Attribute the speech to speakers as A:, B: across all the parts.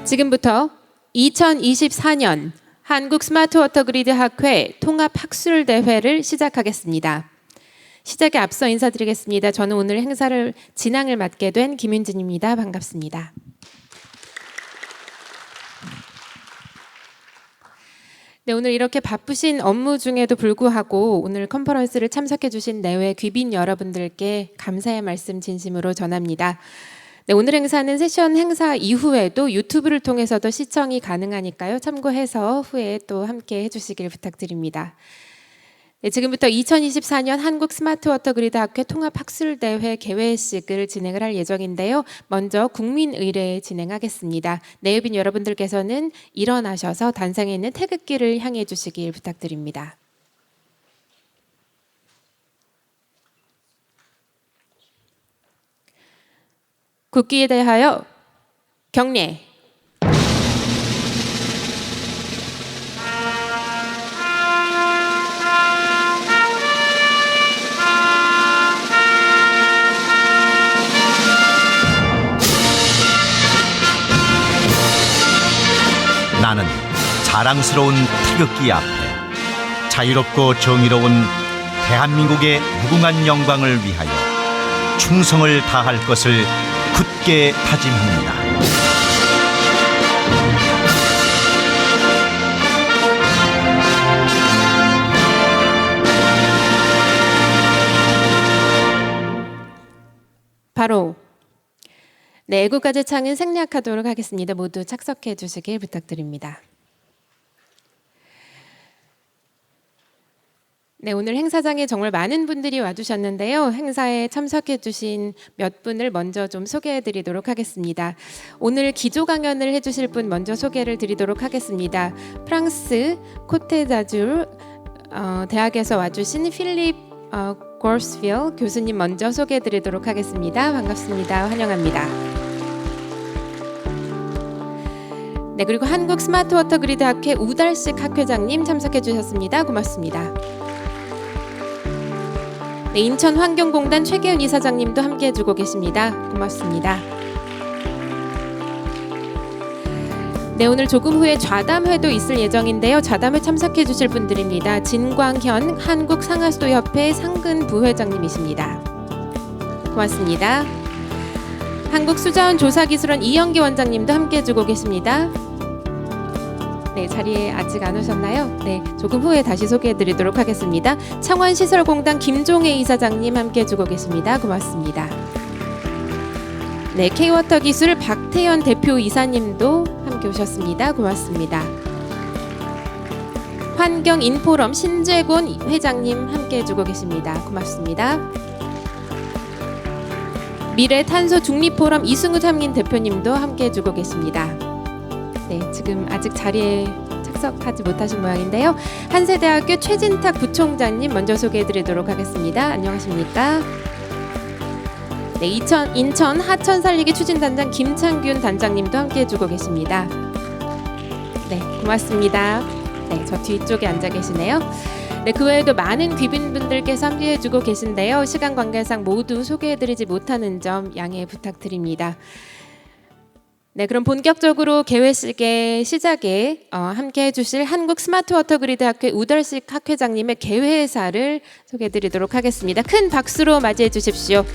A: 지금부터 2024년 한국스마트워터그리드학회 통합학술대회를 시작하겠습니다. 시작에 앞서 인사드리겠습니다. 저는 오늘 행사를 진행을 맡게 된 김윤진입니다. 반갑습니다. 네, 오늘 이렇게 바쁘신 업무 중에도 불구하고 오늘 컨퍼런스를 참석해 주신 내외 귀빈 여러분들께 감사의 말씀 진심으로 전합니다. 네, 오늘 행사는 세션 행사 이후에도 유튜브를 통해서도 시청이 가능하니까요. 참고해서 후에 또 함께 해주시길 부탁드립니다. 네, 지금부터 2024년 한국스마트워터그리드학회 통합학술대회 개회식을 진행을 할 예정인데요. 먼저 국민의례 진행하겠습니다. 내외빈 여러분들께서는 일어나셔서 단상에 있는 태극기를 향해 주시길 부탁드립니다. 국기에 대하여 경례.
B: 나는 자랑스러운 태극기 앞에 자유롭고 정의로운 대한민국의 무궁한 영광을 위하여 충성을 다할 것을 굳게 다짐합니다.
A: 바로 네, 애국가제 창은 생략하도록 하겠습니다. 모두 착석해 주시길 부탁드립니다. 네, 오늘 행사장에 정말 많은 분들이 와주셨는데요. 행사에 참석해 주신 몇 분을 먼저 좀 소개해 드리도록 하겠습니다. 오늘 기조 강연을 해주실 분 먼저 소개를 드리도록 하겠습니다. 프랑스 코테다줄 대학에서 와주신 필립 고스필 교수님 먼저 소개해 드리도록 하겠습니다. 반갑습니다. 환영합니다. 네, 그리고 한국스마트워터그리드학회 우달식 학회장님 참석해 주셨습니다. 고맙습니다. 네, 인천환경공단 최계훈 이사장님도 함께 해주고 계십니다. 고맙습니다. 네, 오늘 조금 후에 좌담회도 있을 예정인데요. 좌담회 참석해 주실 분들입니다. 진광현 한국상하수도협회 상근 부회장님이십니다. 고맙습니다. 한국수자원 조사기술원 이영기 원장님도 함께 해주고 계십니다. 네, 자리에 아직 안 오셨나요? 네, 조금 후에 다시 소개해드리도록 하겠습니다. 창원시설공단 김종혜 이사장님 함께 해주고 계십니다. 고맙습니다. 네, K워터기술 박태현 대표 이사님도 함께 오셨습니다. 고맙습니다. 환경인포럼 신재곤 회장님 함께 해주고 계십니다. 고맙습니다. 미래탄소중립포럼 이승우 참긴 대표님도 함께 해주고 계십니다. 네, 지금 아직 자리에 착석하지 못하신 모양인데요. 한세대학교 최진탁 부총장님 먼저 소개해드리도록 하겠습니다. 안녕하십니까? 네, 인천 하천살리기 추진단장 김창균 단장님도 함께 해주고 계십니다. 네, 고맙습니다. 네, 저 뒤쪽에 앉아 계시네요. 네, 그 외에도 많은 귀빈분들께서 함께 해주고 계신데요. 시간 관계상 모두 소개해드리지 못하는 점 양해 부탁드립니다. 네, 그럼 본격적으로 개회식의 시작에 함께 해주실 한국스마트워터그리드학회 우달식 학회장님의 개회사를 소개해드리도록 하겠습니다. 큰 박수로 맞이해 주십시오.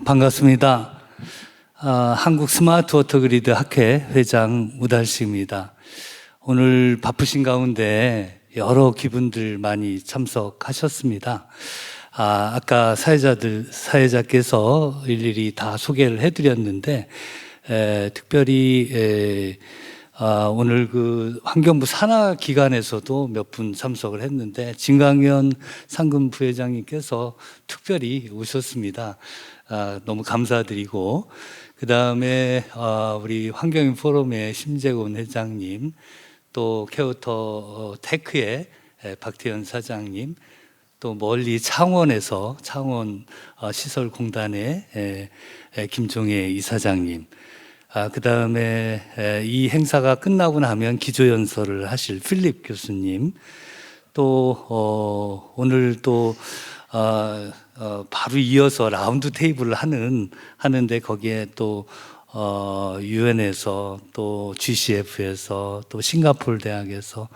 C: 반갑습니다. 한국스마트워터그리드학회 회장 우달식입니다. 오늘 바쁘신 가운데 여러 기분들 많이 참석하셨습니다. 아까 사회자께서 일일이 다 소개를 해드렸는데 특별히 오늘 그 환경부 산하기관에서도 몇 분 참석을 했는데 진광현 상근 부회장님께서 특별히 오셨습니다. 너무 감사드리고, 그 다음에 우리 환경인포럼의 심재곤 회장님, 또 케어터 테크의 박태현 사장님, 또 멀리 창원에서 창원 시설공단의 김종혜 이사장님, 그 다음에 이 행사가 끝나고 나면 기조연설을 하실 필립 교수님, 또 오늘 또 바로 이어서 라운드 테이블을 하는데 거기에 또 유엔에서 또 GCF에서 또 싱가포르 대학에서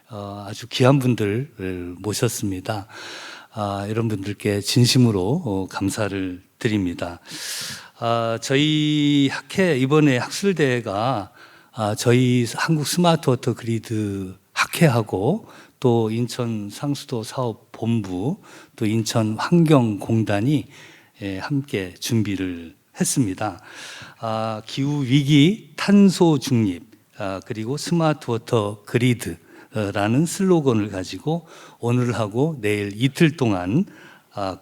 C: 아주 귀한 분들을 모셨습니다. 이런 분들께 진심으로 감사를 드립니다. 저희 학회 이번에 학술대회가 저희 한국스마트워터그리드학회하고 또 인천 상수도 사업본부 또 인천 환경공단이 함께 준비를 했습니다. 기후 위기, 탄소 중립, 그리고 스마트워터 그리드라는 슬로건을 가지고 오늘하고 내일 이틀 동안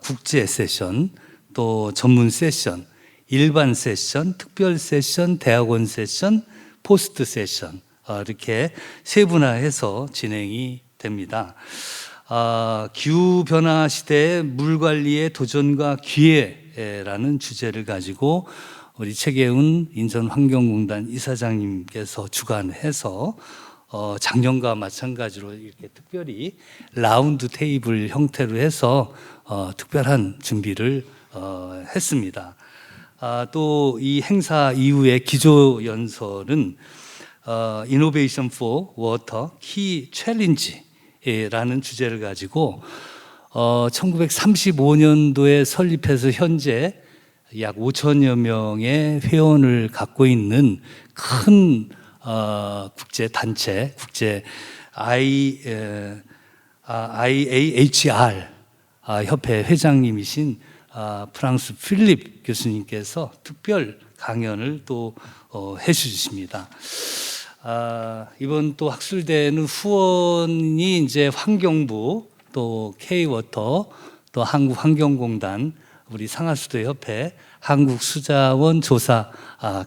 C: 국제 세션, 또 전문 세션, 일반 세션, 특별 세션, 대학원 세션, 포스트 세션 이렇게 세분화해서 진행이 됩니다. 기후변화 시대의 물관리의 도전과 기회라는 주제를 가지고 우리 최계훈 인천환경공단 이사장님께서 주관해서 작년과 마찬가지로 이렇게 특별히 라운드 테이블 형태로 해서 특별한 준비를 했습니다. 또 이 행사 이후에 기조 연설은 Innovation for Water Key Challenge라는 주제를 가지고 1935년도에 설립해서 현재 약 5천여 명의 회원을 갖고 있는 큰 국제 단체, 국제 IAHR 협회 회장님이신 프랑스 필립 교수님께서 특별 강연을 또 해주십니다. 이번 또 학술대회는 후원이 이제 환경부, 또 K워터, 또 한국환경공단, 우리 상하수도 협회, 한국수자원 조사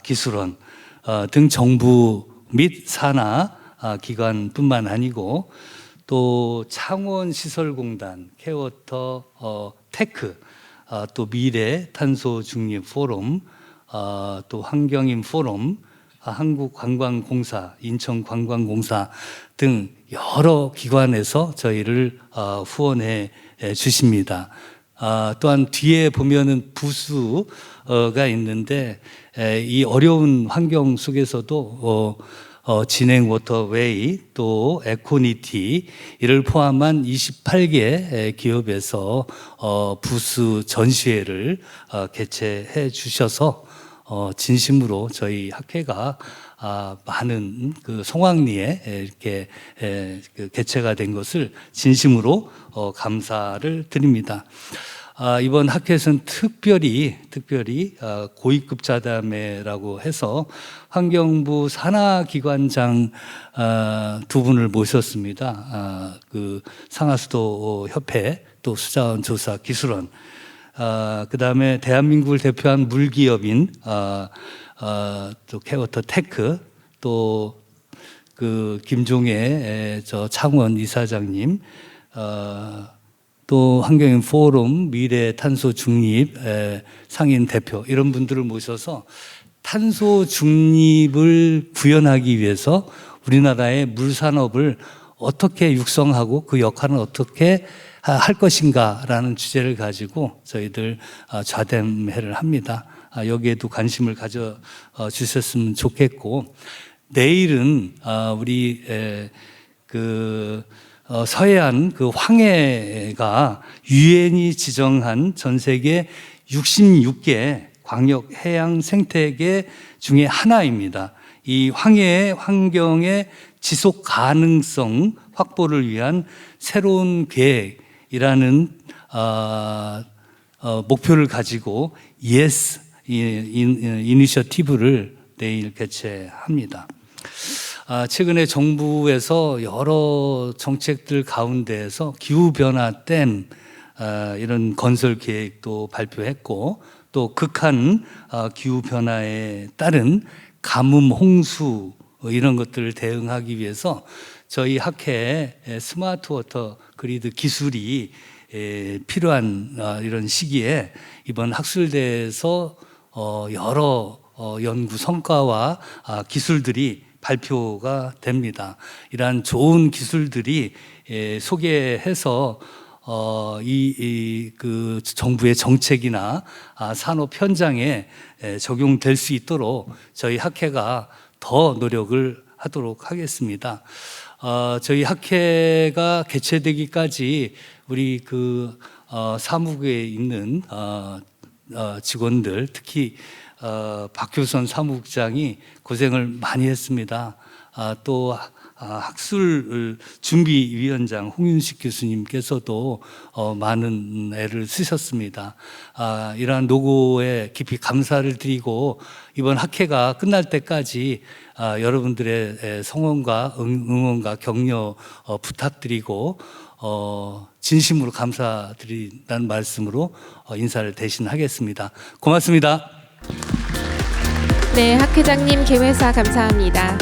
C: 기술원 등 정부 및 산하 기관뿐만 아니고 또 창원시설공단, K워터 테크, 또 미래 탄소 중립 포럼, 또 환경인 포럼, 한국관광공사, 인천관광공사 등 여러 기관에서 저희를 후원해 주십니다. 또한 뒤에 보면은 부수가 있는데 이 어려운 환경 속에서도 진행 워터웨이 또 에코니티 이를 포함한 28개 기업에서 부수 전시회를 개최해 주셔서 진심으로 저희 학회가 많은 그 성황리에 이렇게 개최가 된 것을 진심으로 감사를 드립니다. 이번 학회에서는 특별히 고위급 자담회라고 해서 환경부 산하기관장 두 분을 모셨습니다. 그 상하수도 협회 또 수자원 조사 기술원, 그 다음에 대한민국을 대표한 물기업인 또 K워터 테크, 또 그 김종애 저 창원 이사장님, 또 환경인 포럼, 미래 탄소 중립 상인 대표 이런 분들을 모셔서 탄소 중립을 구현하기 위해서 우리나라의 물 산업을 어떻게 육성하고 그 역할은 어떻게 할 것인가라는 주제를 가지고 저희들 좌담회를 합니다. 여기에도 관심을 가져 주셨으면 좋겠고, 내일은 우리 서해안 그 황해가 유엔이 지정한 전 세계 66개 광역 해양 생태계 중에 하나입니다. 이 황해의 환경의 지속 가능성 확보를 위한 새로운 계획이라는 목표를 가지고 YES 이니셔티브를 내일 개최합니다. 최근에 정부에서 여러 정책들 가운데에서 기후변화 댐 이런 건설 계획도 발표했고, 또 극한 기후변화에 따른 가뭄, 홍수 이런 것들을 대응하기 위해서 저희 학회에 스마트워터 그리드 기술이 필요한 이런 시기에 이번 학술대에서 여러 연구 성과와 기술들이 발표가 됩니다. 이러한 좋은 기술들이 소개해서 그 정부의 정책이나 산업 현장에 적용될 수 있도록 저희 학회가 더 노력을 하도록 하겠습니다. 저희 학회가 개최되기까지 우리 그 사무국에 있는 직원들, 특히 박효선 사무국장이 고생을 많이 했습니다. 또 학술 준비위원장 홍윤식 교수님께서도 많은 애를 쓰셨습니다. 이러한 노고에 깊이 감사를 드리고 이번 학회가 끝날 때까지 여러분들의 성원과 응원과 격려 부탁드리고 진심으로 감사드린다는 말씀으로 인사를 대신하겠습니다. 고맙습니다.
A: 네, 학회장님 개회사 감사합니다.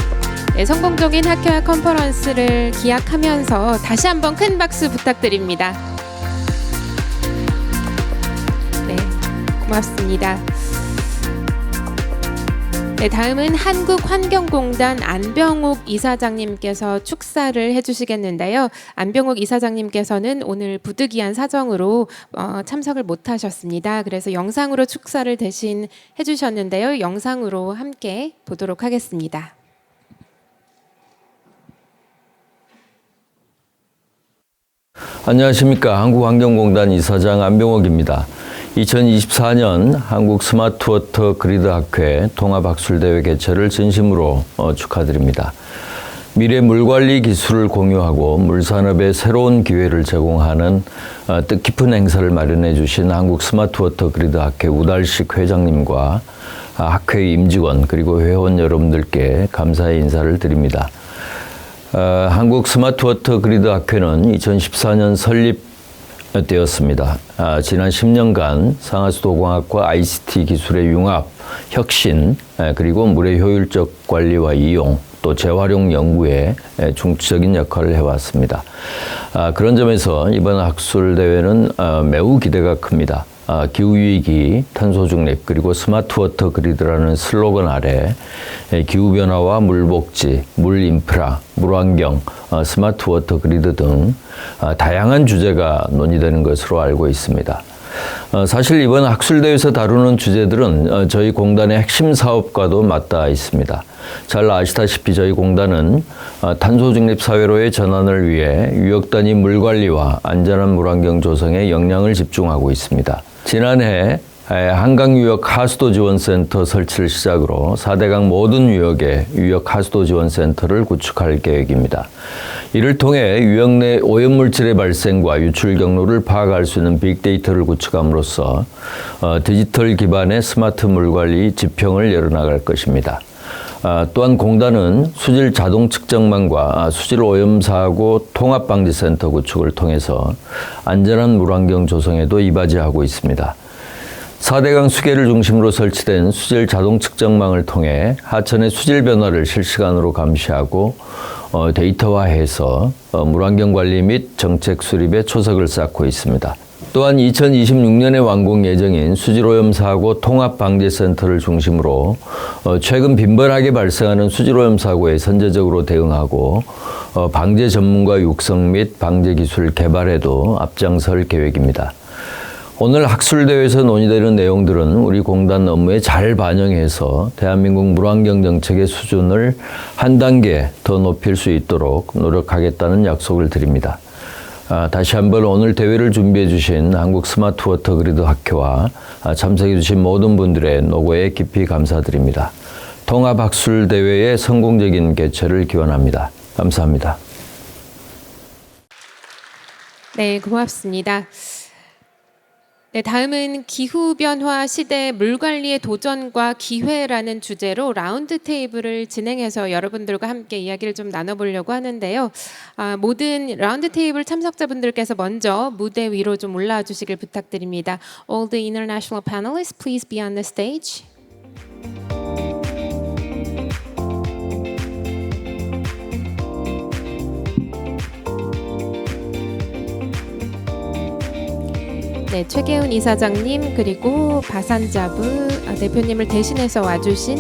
A: 네, 성공적인 학회와 컨퍼런스를 기약하면서 다시 한번 큰 박수 부탁드립니다. 네, 고맙습니다. 네, 다음은 한국환경공단 안병욱 이사장님께서 축사를 해주시겠는데요. 안병욱 이사장님께서는 오늘 부득이한 사정으로 참석을 못하셨습니다. 그래서 영상으로 축사를 대신 해주셨는데요. 영상으로 함께 보도록 하겠습니다.
D: 안녕하십니까. 한국환경공단 이사장 안병옥입니다. 2024년 한국스마트워터그리드학회 통합학술대회 개최를 진심으로 축하드립니다. 미래 물관리 기술을 공유하고 물산업에 새로운 기회를 제공하는 뜻깊은 행사를 마련해 주신 한국스마트워터그리드학회 우달식 회장님과 학회 임직원 그리고 회원 여러분들께 감사의 인사를 드립니다. 한국스마트워터그리드학회는 2014년 설립되었습니다. 지난 10년간 상하수도공학과 ICT 기술의 융합, 혁신, 그리고 물의 효율적 관리와 이용, 또 재활용 연구에 중추적인 역할을 해왔습니다. 그런 점에서 이번 학술대회는 매우 기대가 큽니다. 기후위기, 탄소중립, 그리고 스마트워터 그리드라는 슬로건 아래 기후변화와 물복지, 물인프라, 물환경, 스마트워터 그리드 등 다양한 주제가 논의되는 것으로 알고 있습니다. 사실 이번 학술대회에서 다루는 주제들은 저희 공단의 핵심 사업과도 맞닿아 있습니다. 잘 아시다시피 저희 공단은 탄소중립 사회로의 전환을 위해 유역단위 물관리와 안전한 물환경 조성에 역량을 집중하고 있습니다. 지난해 한강유역 하수도지원센터 설치를 시작으로 4대강 모든 유역에 유역 하수도지원센터를 구축할 계획입니다. 이를 통해 유역 내 오염물질의 발생과 유출 경로를 파악할 수 있는 빅데이터를 구축함으로써 디지털 기반의 스마트 물관리 지평을 열어나갈 것입니다. 또한 공단은 수질 자동 측정망과 수질 오염 사고 통합 방지센터 구축을 통해서 안전한 물환경 조성에도 이바지하고 있습니다. 4대강 수계를 중심으로 설치된 수질 자동 측정망을 통해 하천의 수질 변화를 실시간으로 감시하고 데이터화해서 물환경 관리 및 정책 수립에 초석을 쌓고 있습니다. 또한 2026년에 완공 예정인 수질오염 사고 통합방지센터를 중심으로 최근 빈번하게 발생하는 수질오염 사고에 선제적으로 대응하고 방제 전문가 육성 및 방제 기술 개발에도 앞장설 계획입니다. 오늘 학술대회에서 논의되는 내용들은 우리 공단 업무에 잘 반영해서 대한민국 물환경 정책의 수준을 한 단계 더 높일 수 있도록 노력하겠다는 약속을 드립니다. 다시 한번 오늘 대회를 준비해 주신 한국스마트워터그리드학회와 참석해 주신 모든 분들의 노고에 깊이 감사드립니다. 통합학술대회의 성공적인 개최를 기원합니다. 감사합니다.
A: 네, 고맙습니다. 네, 다음은 기후변화 시대 물관리의 도전과 기회라는 주제로 라운드 테이블을 진행해서 여러분들과 함께 이야기를 좀 나눠보려고 하는데요. 모든 라운드 테이블 참석자분들께서 먼저 무대 위로 좀 올라와 주시길 부탁드립니다. All the international panelists, please be on the stage. 네, 최계훈 이사장님 그리고 바산자부 대표님을 대신해서 와주신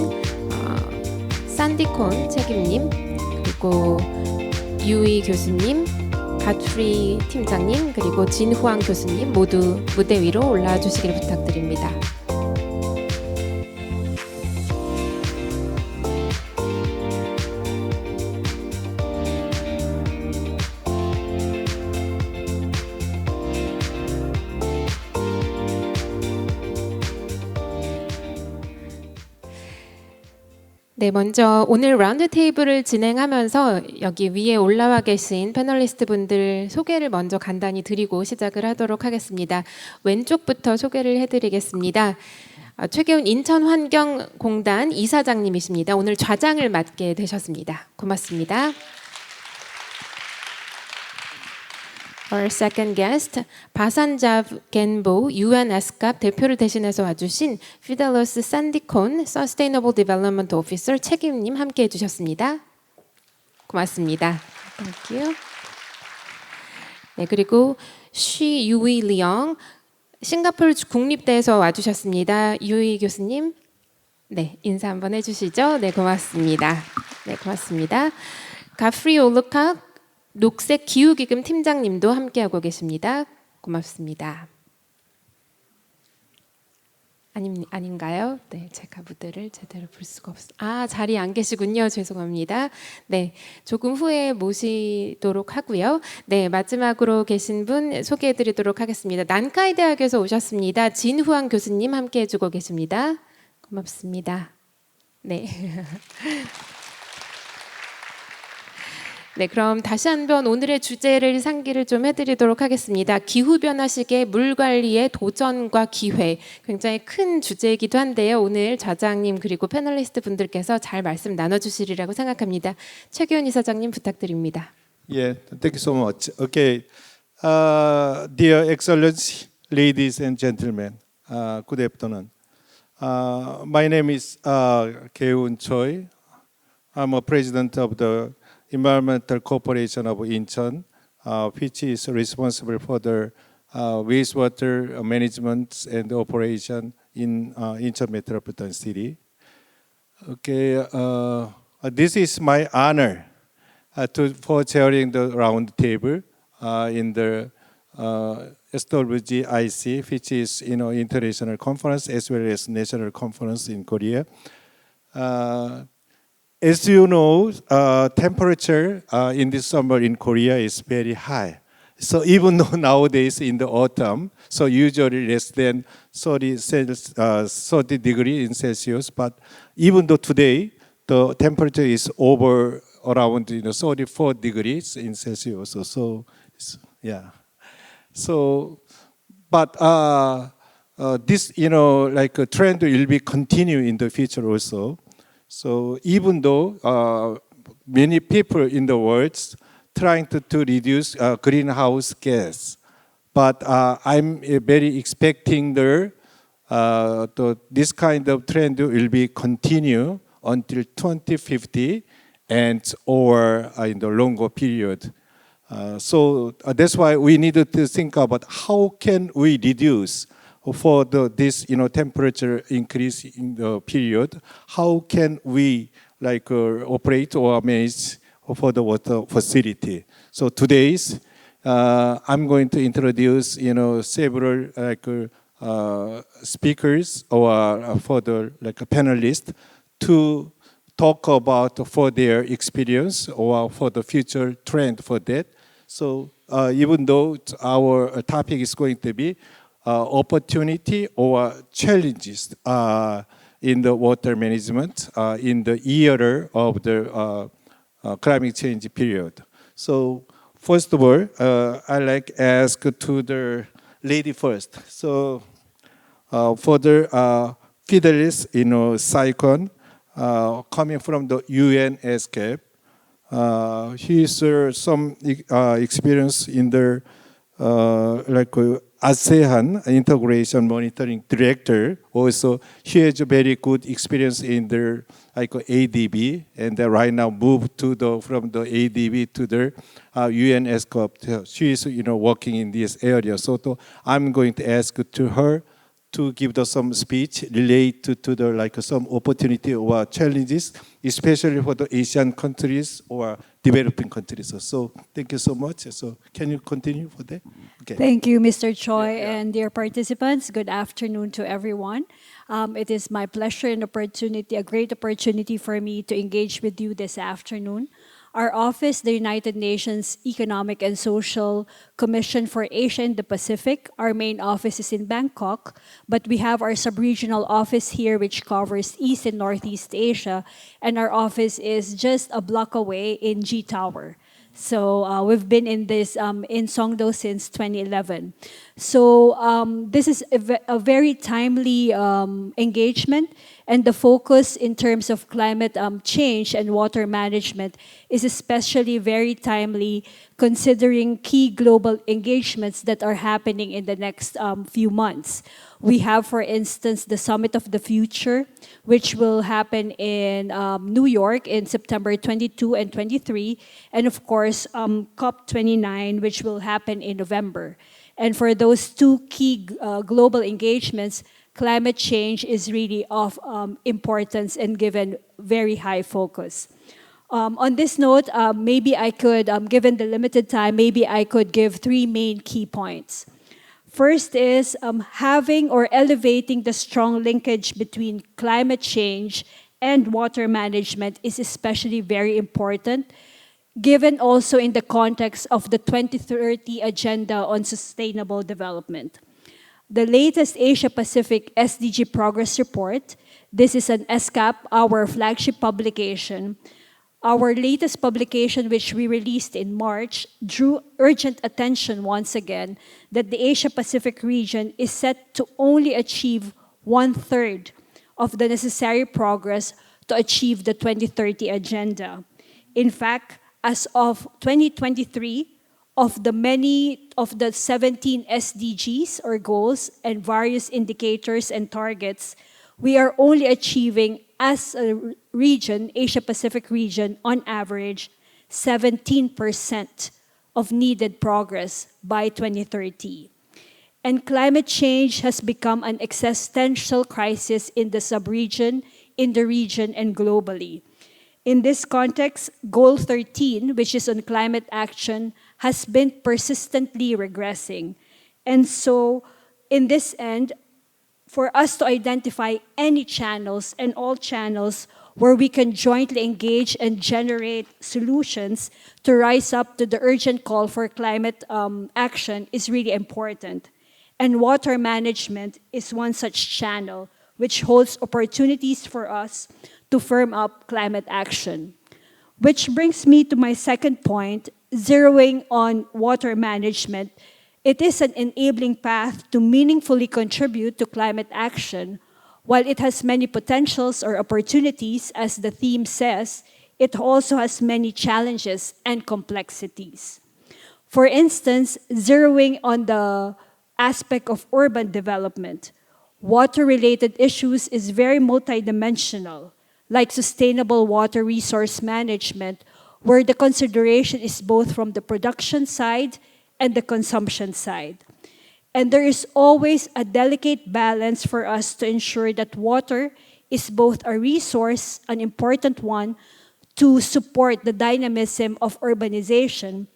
A: 산디콘 책임님 그리고 유이 교수님, 갓프리 팀장님 그리고 진후앙 교수님 모두 무대 위로 올라와 주시기를 부탁드립니다. 네, 먼저 오늘 라운드 테이블을 진행하면서 여기 위에 올라와 계신 패널리스트 분들 소개를 먼저 간단히 드리고 시작을 하도록 하겠습니다. 왼쪽부터 소개를 해드리겠습니다. 최계훈 인천환경공단 이사장님이십니다. 오늘 좌장을 맡게 되셨습니다. 고맙습니다. Our second guest, 바산자브 겐보 UNSCAP 대표를 대신해서 와주신 피델로스 산디콘 Sustainable Development Officer 책임님 함께해 주셨습니다. 고맙습니다. Thank you. 네, 그리고 쉬 유이 리영 싱가포르 국립대에서 와주셨습니다. 유이 교수님, 네 인사 한번 해주시죠. 네, 고맙습니다. 네, 고맙습니다. 가프리 올루카 녹색 기후기금 팀장님도 함께하고 계십니다. 고맙습니다. 아닌가요? 네, 제가 무대를 제대로 볼 수가 없어요. 자리에 안 계시군요. 죄송합니다. 네, 조금 후에 모시도록 하고요. 네, 마지막으로 계신 분 소개해드리도록 하겠습니다. 난카이 대학에서 오셨습니다. 진후앙 교수님 함께해주고 계십니다. 고맙습니다. 네. 네, 그럼 다시 한번 오늘의 주제를 상기를 좀 해드리도록 하겠습니다. 기후변화 시기의 물 관리의 도전과 기회, 굉장히 큰 주제이기도 한데요. 오늘 좌장님 그리고 패널리스트 분들께서 잘 말씀 나눠주시리라고 생각합니다. 최계훈 이사장님 부탁드립니다.
E: Yeah, thank you so much. Okay, dear Excellency, ladies and gentlemen, good afternoon. My name is Keun Choi. I'm a president of the Environmental Corporation of Incheon, which is responsible for the wastewater management and operation in Incheon Metropolitan City. Okay, this is my honor for chairing the round table in the SWGIC, which is international conference as well as national conference in Korea. As you know, temperature in this summer in Korea is very high. So even though nowadays in the autumn, so usually less than 30 degrees in Celsius, but even though today the temperature is over around 34 degrees in Celsius. So yeah. So, but this like a trend will be continue in the future also. So even though many people in the world trying to reduce greenhouse gas, but I'm very expecting this kind of trend will be continue until 2050 and or in the longer period. So that's why we needed to think about how can we reduce for this temperature increase in the period. How can we operate or manage for the water facility? So today's I'm going to introduce several speakers or for the panelists to talk about for their experience or for the future trend for that. So even though our topic is going to be opportunity or challenges in the water management in the era of the climate change period. So first of all, I like ask to the lady first. So for the Fidelis, Saikon, coming from the UNSCAP, he has some experience in the ASEAN Integration Monitoring Director. Also, she has a very good experience in the ADB, and right now moved to from the ADB to the UN ESCOP. She is working in this area. So I'm going to ask to her to give some speech related to the some opportunity or challenges, especially for the Asian countries or developing countries. So thank you so much. So can you continue for that? Okay.
F: Thank you, Mr. Choi, and dear participants. Good afternoon to everyone. It is my pleasure and opportunity, a great opportunity for me to engage with you this afternoon. Our office, the United Nations Economic and Social Commission for Asia and the Pacific, our main office is in Bangkok, but we have our sub-regional office here which covers East and Northeast Asia, and our office is just a block away in G Tower. So we've been in this in Songdo since 2011. So this is a very timely engagement, and the focus in terms of climate change and water management is especially very timely considering key global engagements that are happening in the next few months. We have, for instance, the Summit of the Future, which will happen in New York in September 22 and 23, and of course, COP29, which will happen in November. And for those two key global engagements, climate change is really of importance and given very high focus. On this note, maybe I could, given the limited time, maybe I could give three main key points. First is having or elevating the strong linkage between climate change and water management is especially very important, given also in the context of the 2030 Agenda on Sustainable Development. The latest Asia-Pacific SDG Progress Report, this is an ESCAP, our flagship publication. Our latest publication, which we released in March, drew urgent attention once again that the Asia-Pacific region is set to only achieve 1/3 of the necessary progress to achieve the 2030 Agenda. In fact, as of 2023, of the 17 SDGs or goals and various indicators and targets, we are only achieving as a region, Asia-Pacific region, on average, 17% of needed progress by 2030. And climate change has become an existential crisis in the sub-region, in the region, and globally. In this context, Goal 13, which is on climate action, has been persistently regressing. And so, in this end, for us to identify any channels and all channels where we can jointly engage and generate solutions to rise up to the urgent call for climate action is really important. And water management is one such channel which holds opportunities for us to firm up climate action. Which brings me to my second point, zeroing on water management. It is an enabling path to meaningfully contribute to climate action. While it has many potentials or opportunities, as the theme says, it also has many challenges and complexities. For instance, zeroing on the aspect of urban development, water-related issues is very multidimensional, like sustainable water resource management, where the consideration is both from the production side and the consumption side. And there is always a delicate balance for us to ensure that water is both a resource, an important one, to support the dynamism of urbanization,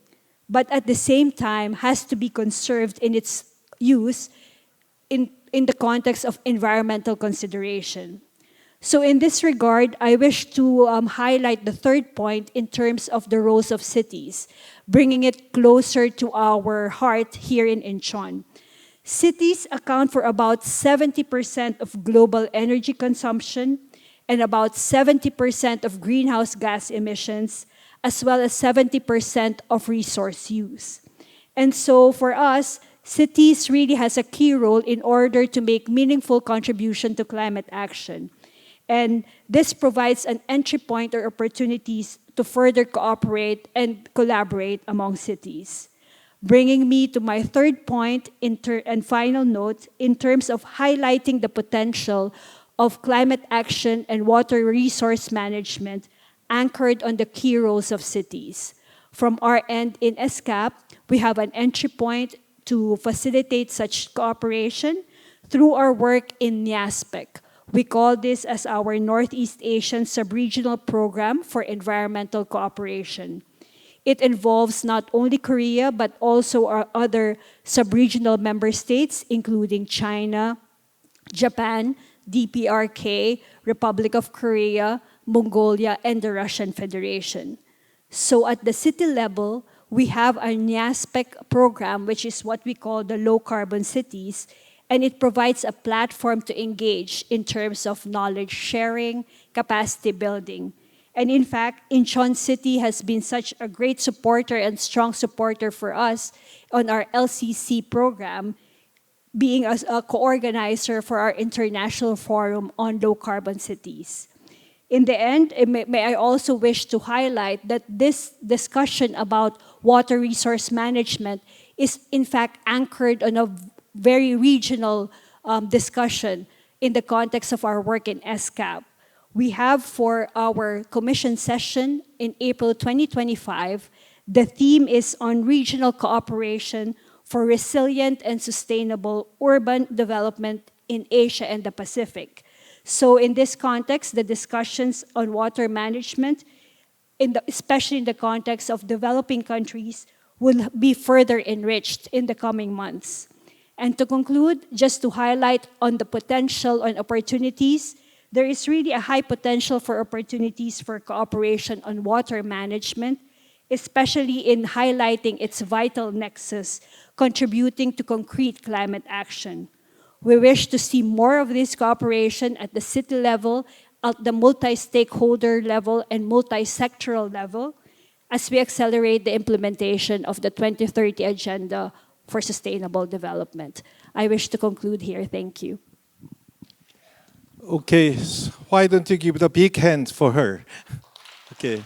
F: but at the same time has to be conserved in its use in the context of environmental consideration. So in this regard, I wish to highlight the third point in terms of the roles of cities, bringing it closer to our heart here in Incheon. Cities account for about 70% of global energy consumption and about 70% of greenhouse gas emissions, as well as 70% of resource use. And so for us, cities really has a key role in order to make meaningful contribution to climate action. And this provides an entry point or opportunities to further cooperate and collaborate among cities. bringing me to my third point and final note in terms of highlighting the potential of climate action and water resource management anchored on the key roles of cities. From our end in ESCAP, we have an entry point to facilitate such cooperation through our work in NIASPEC. We call this as our Northeast Asian Sub-Regional Program for Environmental Cooperation. It involves not only Korea, but also our other sub-regional member states, including China, Japan, DPRK, Republic of Korea, Mongolia, and the Russian Federation. So at the city level, we have our NIASPEC program, which is what we call the low-carbon cities, and it provides a platform to engage in terms of knowledge sharing, capacity building. And in fact, Incheon City has been such a great supporter and strong supporter for us on our LCC program, being a co-organizer for our International Forum on Low-Carbon Cities. In the end, may I also wish to highlight that this discussion about water resource management is in fact anchored on a very regional discussion in the context of our work in ESCAP. We have for our commission session in April 2025, the theme is on regional cooperation for resilient and sustainable urban development in Asia and the Pacific. So in this context, the discussions on water management, especially in the context of developing countries, will be further enriched in the coming months. And to conclude, just to highlight on the potential and opportunities, there is really a high potential for opportunities for cooperation on water management, especially in highlighting its vital nexus, contributing to concrete climate action. We wish to see more of this cooperation at the city level, at the multi-stakeholder level, and multi-sectoral level, as we accelerate the implementation of the 2030 Agenda for Sustainable Development. I wish to conclude here. Thank you.
E: Okay, why don't you give the big hand for her? Okay.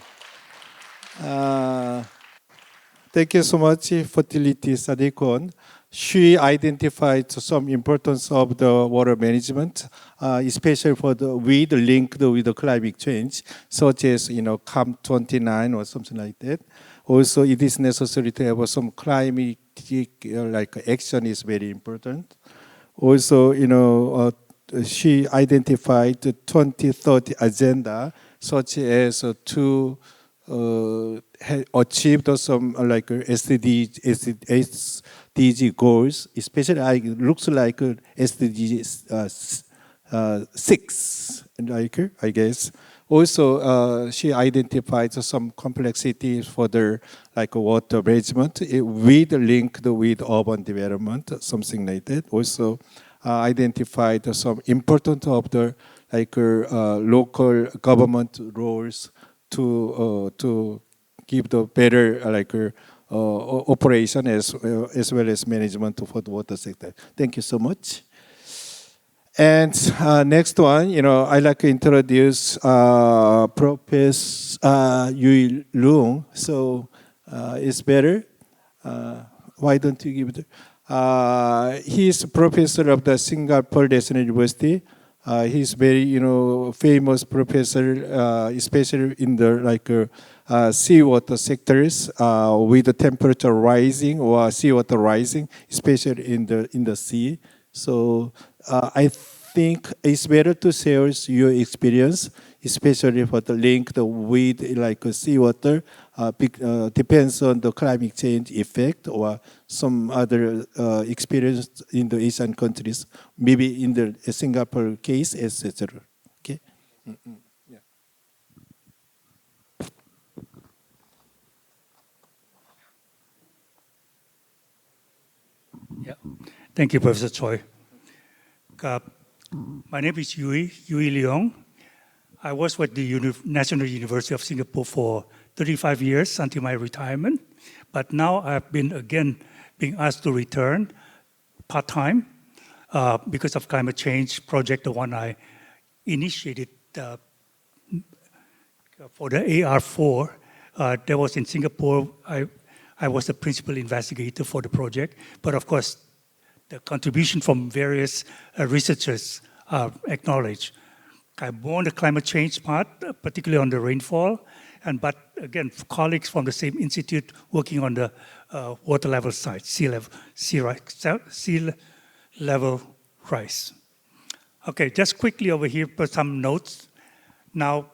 E: Thank you so much, Fertility Sadikon. She identified some importance of the water management, especially with the link with the climate change, such as COP29 or something like that. Also, it is necessary to have some climate action is very important. Also, she identified the 2030 agenda, such as to achieve some SDG goals, especially it looks like SDG 6, I guess. Also, she identified some complexities for the water management with linked with urban development, something like that. Also, identified some importance of the local government roles to give the better operation as well as management for the water sector. Thank you so much. And next one, I'd like to introduce Professor Yui Leung. So it's better. Why don't you give it? He's professor of the Singapore National University. He's very, famous professor, especially in the seawater sectors with the temperature rising or seawater rising, especially in the sea. So I think it's better to share your experience, especially for the link with seawater. Depends on the climate change effect or some other experience in the Asian countries, maybe in the Singapore case, etc. Okay. Yeah.
C: Yeah. Thank you, Professor Choi. My name is Yui Leung. I was with the National University of Singapore for 35 years until my retirement, but now I've been again being asked to return part-time because of climate change project, the one I initiated for the AR4. That was in Singapore. I I was the principal investigator for the project, but of course, the contribution from various researchers are acknowledged. I'm more on the climate change part, particularly on the rainfall, but again, colleagues from the same institute working on the water level side, sea level rise. Okay, just quickly over here, put some notes. Now,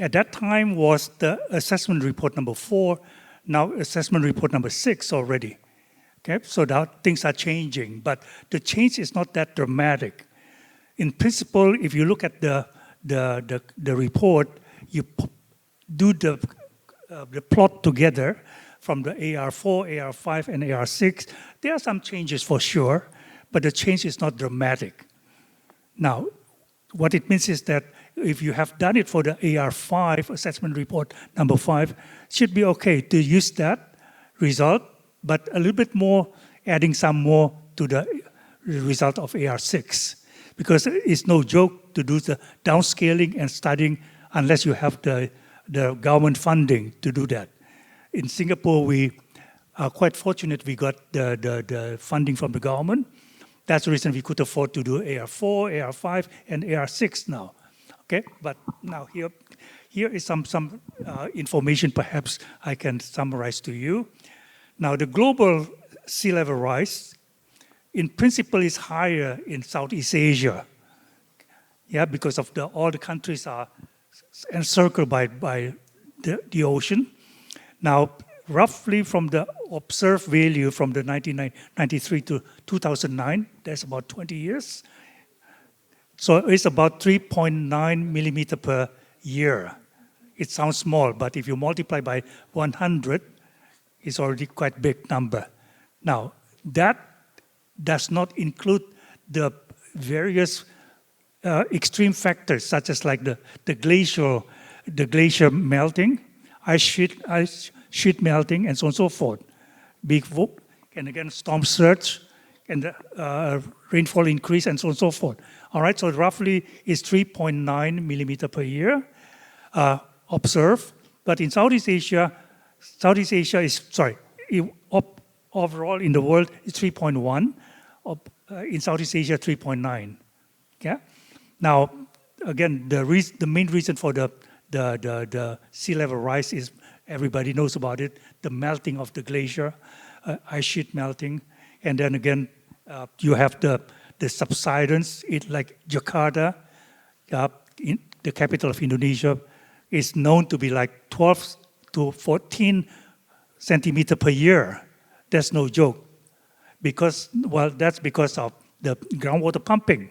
C: at that time was the assessment report number 4, now assessment report number 6 already. Okay, so now things are changing, but the change is not that dramatic. In principle, if you look at the report, you do the plot together from the AR4, AR5, and AR6. There are some changes for sure, but the change is not dramatic. Now, what it means is that if you have done it for the AR5 assessment report number 5, should be okay to use that result, but a little bit more, adding some more to the result of AR6. Because it's no joke to do the downscaling and studying unless you have the government funding to do that. In Singapore, we are quite fortunate we got the funding from the government. That's the reason we could afford to do AR4, AR5, and AR6 now. Okay, but now here is some information perhaps I can summarize to you. Now the global sea level rise, in principle, is higher in Southeast Asia. Yeah, because of all the countries are encircled by the ocean. Now, roughly from the observed value from the 1993 to 2009, that's about 20 years. So it's about 3.9 millimeter per year. It sounds small, but if you multiply by 100, it's already quite big number. Now, that does not include the various extreme factors, such as like the glacier melting, ice sheet melting, and so on and so forth. Big whoop, and again, storm surge, and the rainfall increase, and so on and so forth. All right, so roughly is 3.9 millimeter per year observed. But in Southeast Asia is, overall in the world, it's 3.1. In Southeast Asia, 3.9. Okay? Now, again, the main reason for the sea level rise is, everybody knows about it, the melting of the glacier, ice sheet melting, and then again, you have the subsidence. Like Jakarta, the capital of Indonesia, is known to be like 12 to 14 centimeter per year. That's no joke. That's because of the groundwater pumping.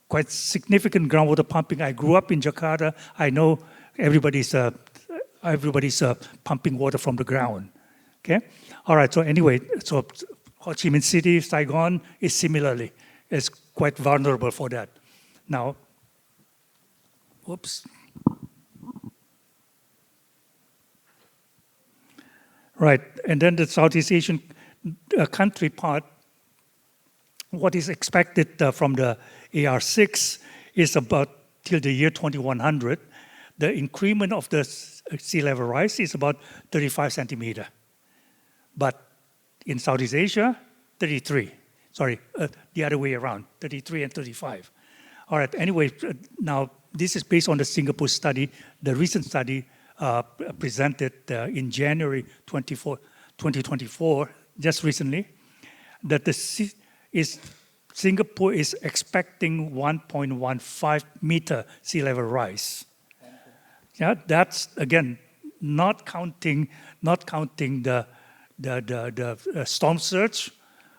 C: Quite significant groundwater pumping. I grew up in Jakarta. I know everybody's pumping water from the ground. Okay? All right, so anyway, so Ho Chi Minh City, Saigon is similarly. It's quite vulnerable for that. Now, whoops. Right, and then the Southeast Asian country part, what is expected from the AR6 is about till the year 2100, the increment of the sea level rise is about 35 centimeter. But in Southeast Asia, 33. Sorry, the other way around, 33 and 35. All right, anyway, now this is based on the Singapore study, the recent study presented in January 2024, just recently, that Singapore is expecting 1.15 meter sea level rise. Yeah, that's again not counting the storm surge,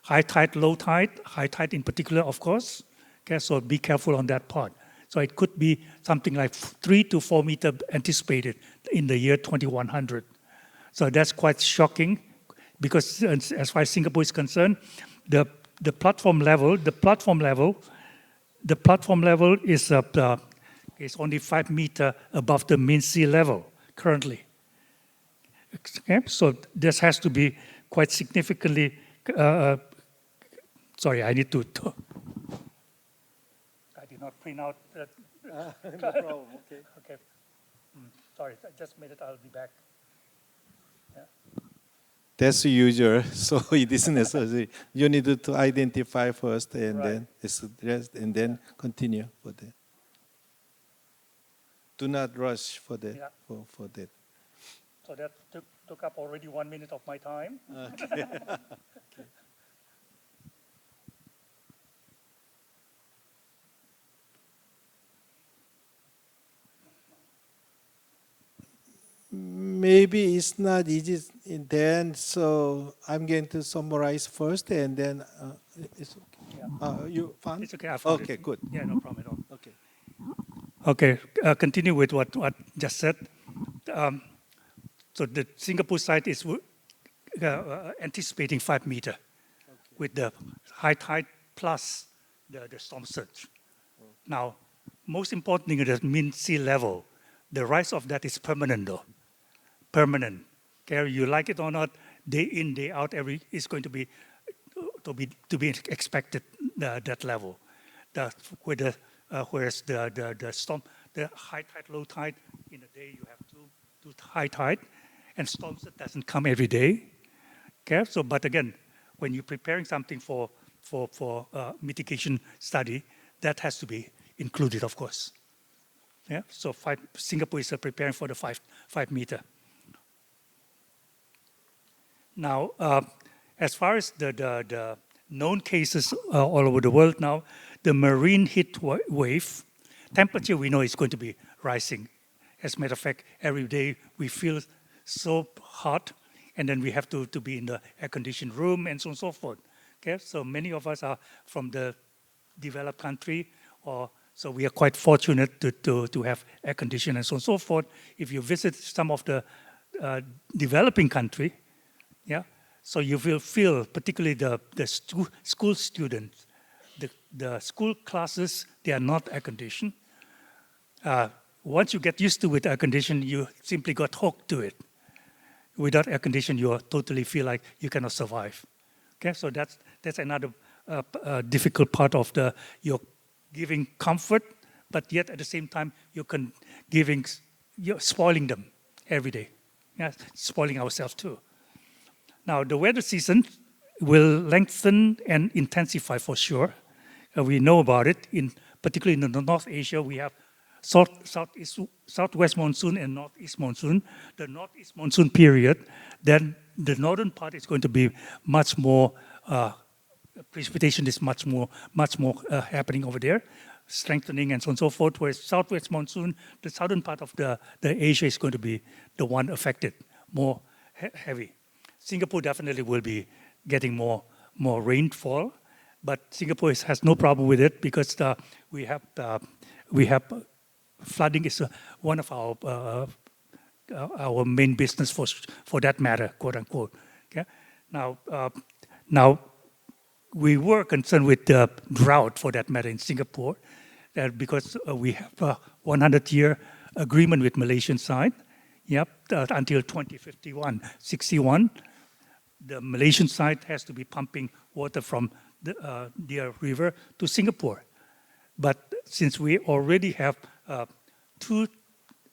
C: high tide, low tide, high tide in particular, of course. Okay, so be careful on that part. So it could be something like 3 to 4 meter anticipated in the year 2100. So that's quite shocking, because as far as Singapore is concerned, the platform level is only 5 meters above the mean sea level currently. Okay, so this has to be quite significantly. Sorry, I need to. I did not print out.
E: No problem. Okay.
C: Okay. Sorry, I just made it. I'll be back.
E: That's usual. So it is necessary. You need to identify first, and then rest, and then continue for that. Do not rush for that.
C: Yeah.
E: For that.
C: So that took up already 1 minute of my time.
E: Okay. Maybe it's not easy then, so I'm going to summarize first, and then it's okay.
C: Yeah.
E: You found?
C: It's okay. I found
E: Okay,
C: it.
E: good.
C: Yeah, no problem at all.
E: Okay.
C: Okay, continue with what just said. So the Singapore site is anticipating 5 meter with the high tide plus the storm surge. Now, most important thing is the mean sea level. The rise of that is permanent though. Permanent. Okay, you like it or not, day in, day out, is going to be expected that level. Whereas the storm, the high tide, low tide, in a day you have two high tide, and storms that doesn't come every day. Okay, so but again, when you're preparing something for mitigation study, that has to be included, of course. Yeah, so Singapore is preparing for the 5 meter. Now, as far as the known cases all over the world now, the marine heat wave, temperature we know is going to be rising. As a matter of fact, every day we feel so hot, and then we have to be in the air-conditioned room and so on and so forth. Okay, so many of us are from the developed country, so we are quite fortunate to have air conditioning and so on and so forth. If you visit some of the developing country, yeah, so you will feel, particularly the school students, the school classes, they are not air conditioned. Once you get used to with air conditioning, you simply got hooked to it. Without air conditioning, you totally feel like you cannot survive. Okay, so that's another difficult part of you're giving comfort, but yet at the same time you're spoiling them every day. Yeah, spoiling ourselves too. Now the weather season will lengthen and intensify for sure. We know about it. Particularly in the North Asia, we have southwest monsoon and northeast monsoon. The northeast monsoon period, then the northern part is going to be much more. Precipitation is much more happening over there, strengthening and so on and so forth. Whereas southwest monsoon, the southern part of the Asia is going to be the one affected, more heavy. Singapore definitely will be getting more rainfall, but Singapore has no problem with it because we have flooding is one of our main business for that matter, quote unquote. Okay? Now. We were concerned with the drought, for that matter, in Singapore, because we have a 100-year agreement with Malaysian side. Yep, until 2061, the Malaysian side has to be pumping water from the river to Singapore. But since we already have 2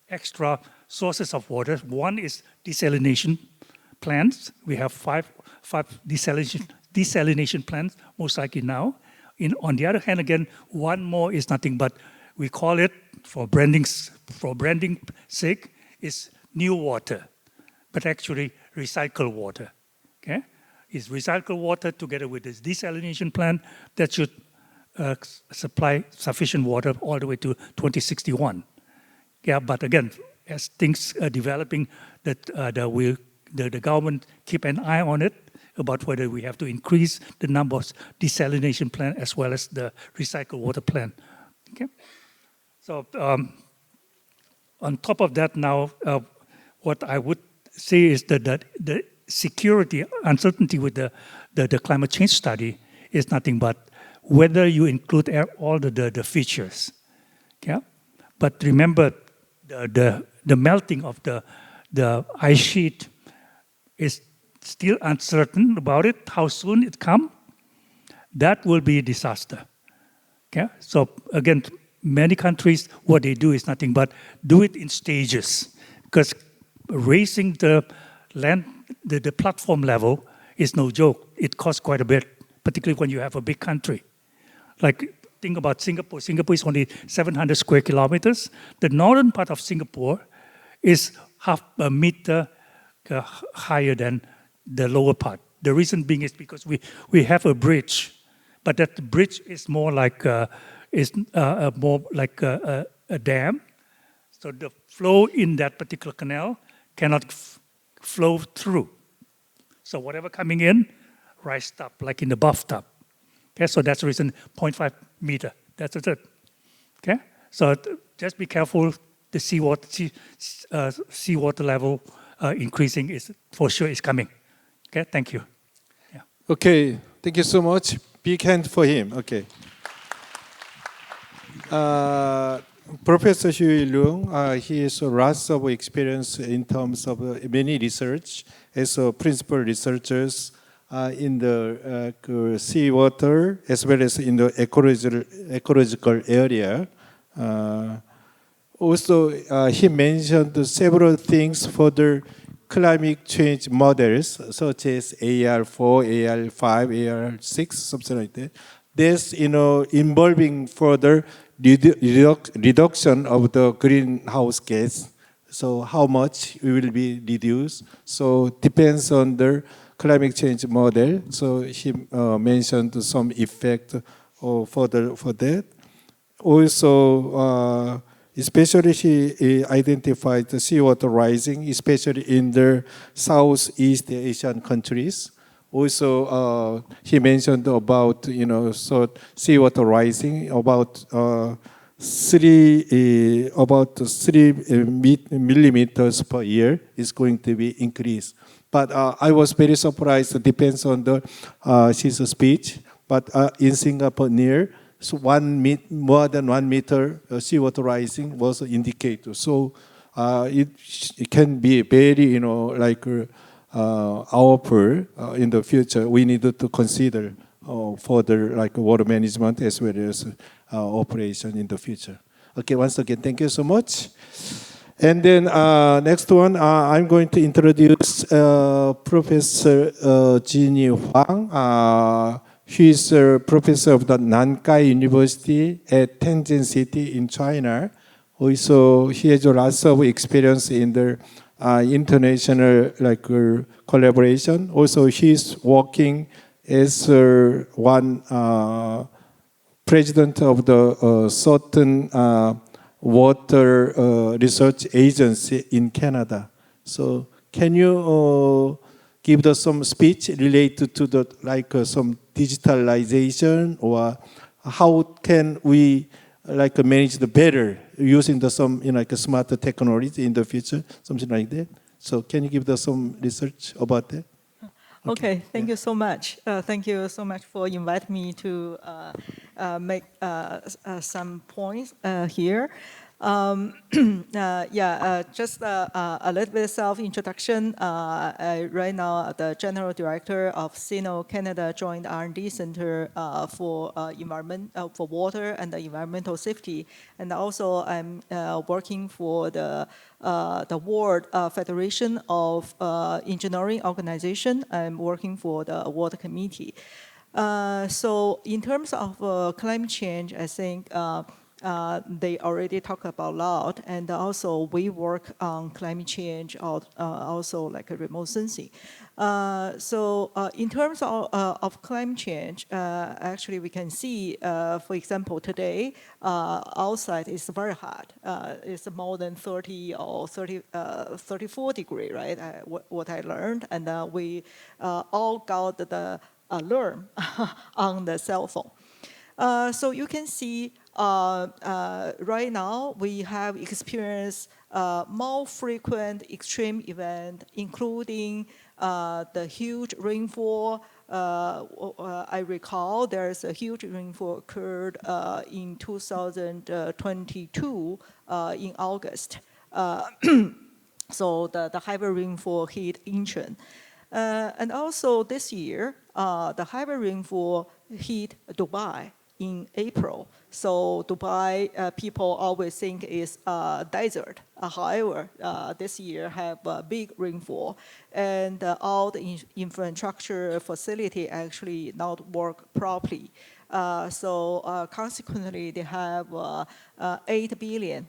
C: extra sources of water, one is desalination plants. We have 5 desalination plants, most likely now. On the other hand, again, one more is nothing but, we call it, for branding sake, is new water, but actually recycled water. Okay, it's recycled water together with this desalination plant that should supply sufficient water all the way to 2061. Yeah, but again, as things are developing, the government keep an eye on it, about whether we have to increase the number of desalination plant as well as the recycled water plant. Okay, so on top of that, now what I would say is that the security uncertainty with the climate change study is nothing but whether you include all the features. Okay, but remember the melting of the ice sheet is still uncertain about it, how soon it come. That will be a disaster. Okay? So again, many countries, what they do is nothing but do it in stages, because raising the the platform level is no joke. It costs quite a bit, particularly when you have a big country. Like, think about Singapore. Singapore is only 700 square kilometers. The northern part of Singapore is half a meter higher than the lower part. The reason being is because we have a bridge, but that bridge is more like a dam. So the flow in that particular canal cannot flow through. So whatever coming in, rise up, like in the bathtub. Okay, so that's the reason 0.5 meter. That's it. Okay, so just be careful. The seawater level increasing is for sure is coming. Okay, thank you. Yeah.
E: Okay, thank you so much. Big hand for him. Okay. Professor Hui Leung, he has lots of experience in terms of many research as a principal researchers in the seawater as well as in the ecological area. Also, he mentioned several things for the climate change models, such as AR4, AR5, AR6, something like that. That's involving further reduction of the greenhouse gas. So how much we will be reduced? So depends on the climate change model. So he mentioned some effect for that. Also, especially he identified the seawater rising, especially in the Southeast Asian countries. Also, he mentioned about seawater rising about 3 millimeters per year is going to be increased. But I was very surprised. It depends on his speech. But in Singapore, so more than 1 meter seawater rising was indicated. So it can be very powerful in the future. We need to consider further water management as well as operation in the future. Okay, once again, thank you so much. And then next one, I'm going to introduce Professor Jinyi Huang. He's a professor of the Nankai University at Tianjin City in China. Also, he has lots of experience in the international collaboration. Also, he's working as one president of the certain water research agency in Canada. So, can you give us some speech related to the some digitalization, or how can we manage the better using some smarter technology in the future, something like that? So can you give us some research about that?
G: Okay, thank you so much. Thank you so much for inviting me to make some points here. Just a little bit self-introduction. Right now, the General Director of CINO Canada Joint R&D Center for water and environmental safety, and also I'm working for the World Federation of Engineering Organization. I'm working for the Water Committee. So in terms of climate change, I think they already talk about a lot, and also we work on climate change, also remote sensing. So in terms of climate change, actually we can see, for example, today outside is very hot. It's more than 30 or 34 degrees, right? What I learned, and we all got the alarm on the cell phone. So you can see right now we have experienced more frequent extreme events, including the huge rainfall. I recall there's a huge rainfall occurred in 2022 in August. So the heavy rainfall hit Incheon. And also this year, the heavy rainfall hit Dubai. in April. So Dubai people always think is desert. However, this year have a big rainfall, and all the infrastructure facility actually not work properly. So consequently, they have 8 billion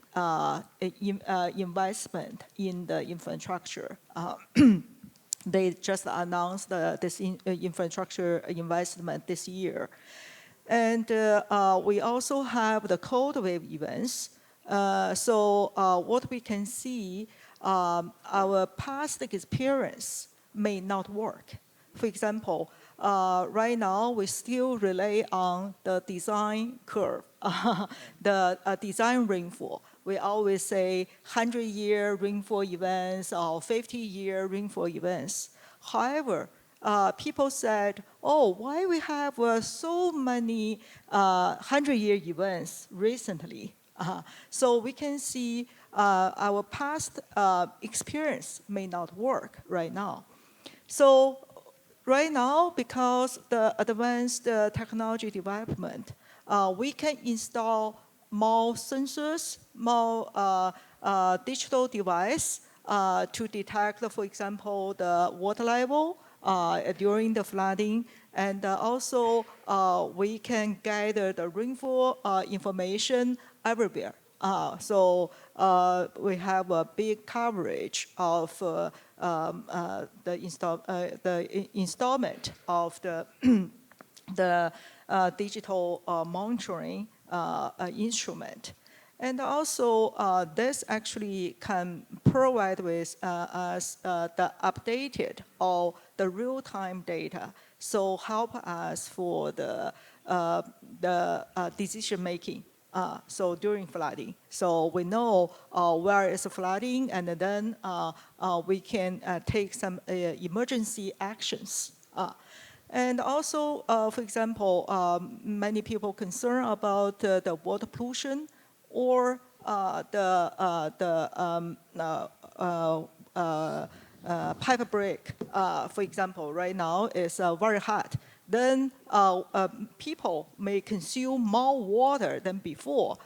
G: investment in the infrastructure. They just announced this infrastructure investment this year. And we also have the cold wave events. So what we can see, our past experience may not work. For example, right now we still rely on the design curve, the design rainfall. We always say 100-year rainfall events or 50-year rainfall events. However, people said, oh, why we have so many 100-year events recently? So we can see our past experience may not work right now. So right now, because the advanced technology development, we can install more sensors, more digital device to detect, for example, the water level during the flooding, and also we can gather the rainfall information everywhere. So we have a big coverage of the installment of the the digital monitoring instrument. And also, this actually can provide with us the updated or the real-time data, so help us for the decision-making. So during flooding, so we know where is flooding, and then we can take some emergency actions. And also, for example, many people concerned about the water pollution or pipe break. For example, right now is very hot. Then people may consume more water than before.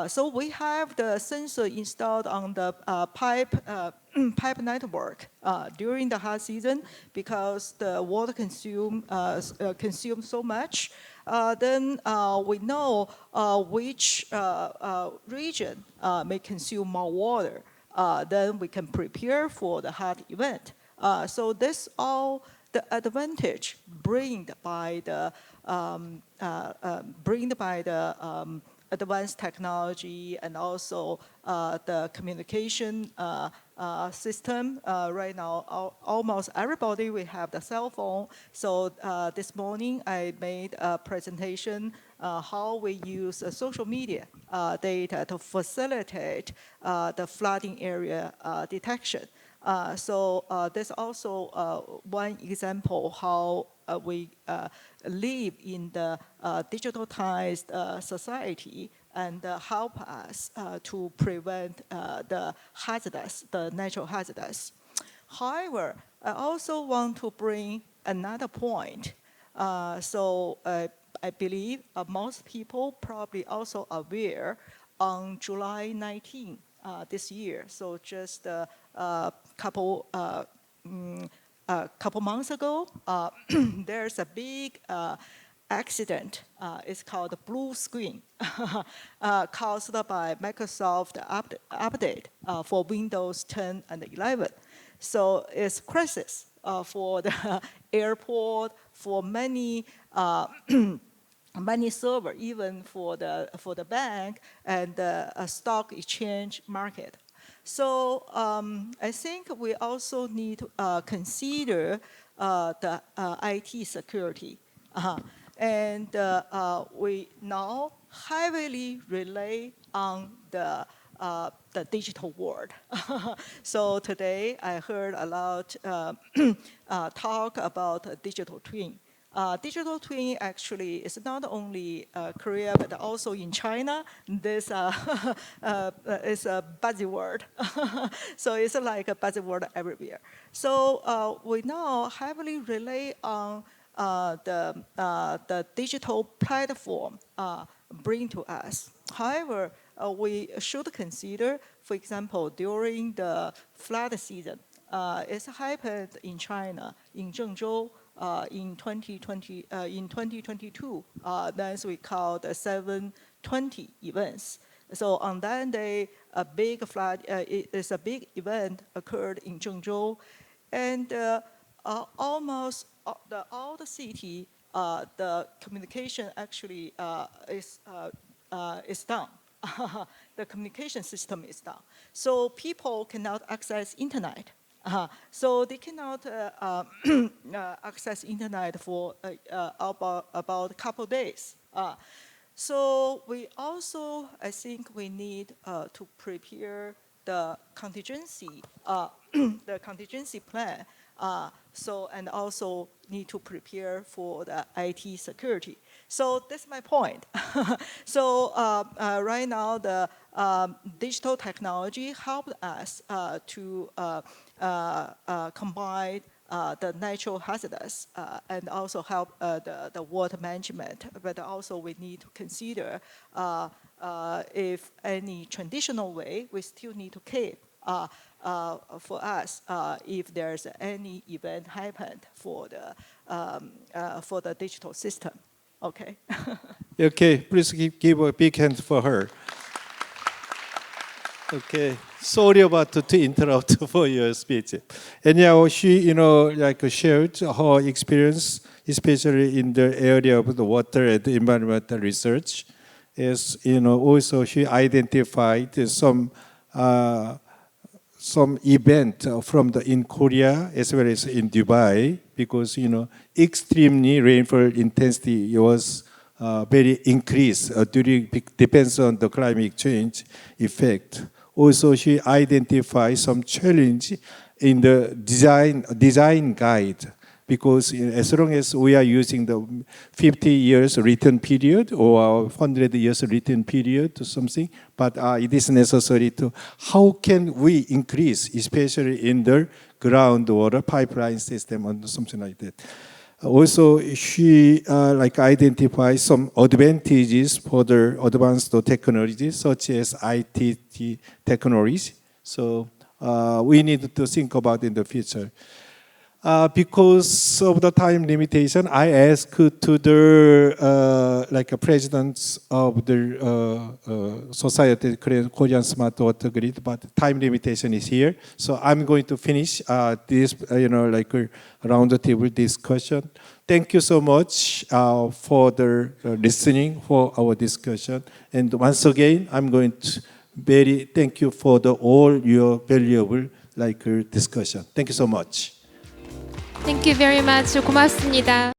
G: So we have the sensor installed on the pipe network during the hot season, because the water consumes so much. Then we know which region may consume more water. Then we can prepare for the hot event. So this all the advantage bring by the advanced technology, and also the communication system. Right now, almost everybody we have the cell phone. So this morning I made a presentation how we use social media data to facilitate the flooding area detection. So there's also one example how we live in the digitalized society, and help us to prevent the natural hazards. However, I also want to bring another point. So I believe most people probably also aware on July 19 this year. So just a couple months ago, there's a big accident. It's called the blue screen, caused by Microsoft update for Windows 10 and 11. So it's crisis for the airport, for many many server, even for the bank and the stock exchange market. So I think we also need to consider the IT security. And we now heavily rely on the digital world. So today I heard a lot talk about digital twin. Digital twin actually is not only Korea, but also in China. This is a buzzword. So it's like a buzzword everywhere. So we now heavily rely on the digital platform bring to us. However, we should consider, for example, during the flood season, it's happened in China, in Zhengzhou, in 2022. That's we call the 720 events. So on that day, a big flood, it's a big event occurred in Zhengzhou, and almost all the city, the communication actually is down. The communication system is down. So people cannot access internet. So they cannot access internet for about a couple of days. So we also, I think we need to prepare the contingency, the contingency plan. And also need to prepare for the IT security. So that's my point. So right now, the digital technology helped us to combine the natural hazards and also help the water management. But also we need to consider if any traditional way, we still need to keep for us if there's any event happened for the digital system. Okay.
E: Okay, please give a big hand for her. Okay, sorry about to interrupt for your speech. Anyhow, she, shared her experience, especially in the area of the water and environmental research. As also she identified some event in Korea as well as in Dubai, because extremely rainfall intensity was very increased depends on the climate change effect. Also, she identified some challenge in the design guide, because as long as we are using the 50 years return period or 100 years return period or something, but it is necessary to, how can we increase, especially in the groundwater pipeline system or something like that. Also, she identified some advantages for the advanced technologies such as IT technologies. So we need to think about in the future. Because of the time limitation, I asked to the presidents of the Society Korean Smart Water Grid, but time limitation is here. So I'm going to finish this, round table discussion. Thank you so much for the listening for our discussion. And once again, I'm going to thank you for all your valuable discussion. Thank you so much.
A: Thank you very much. 고맙습니다.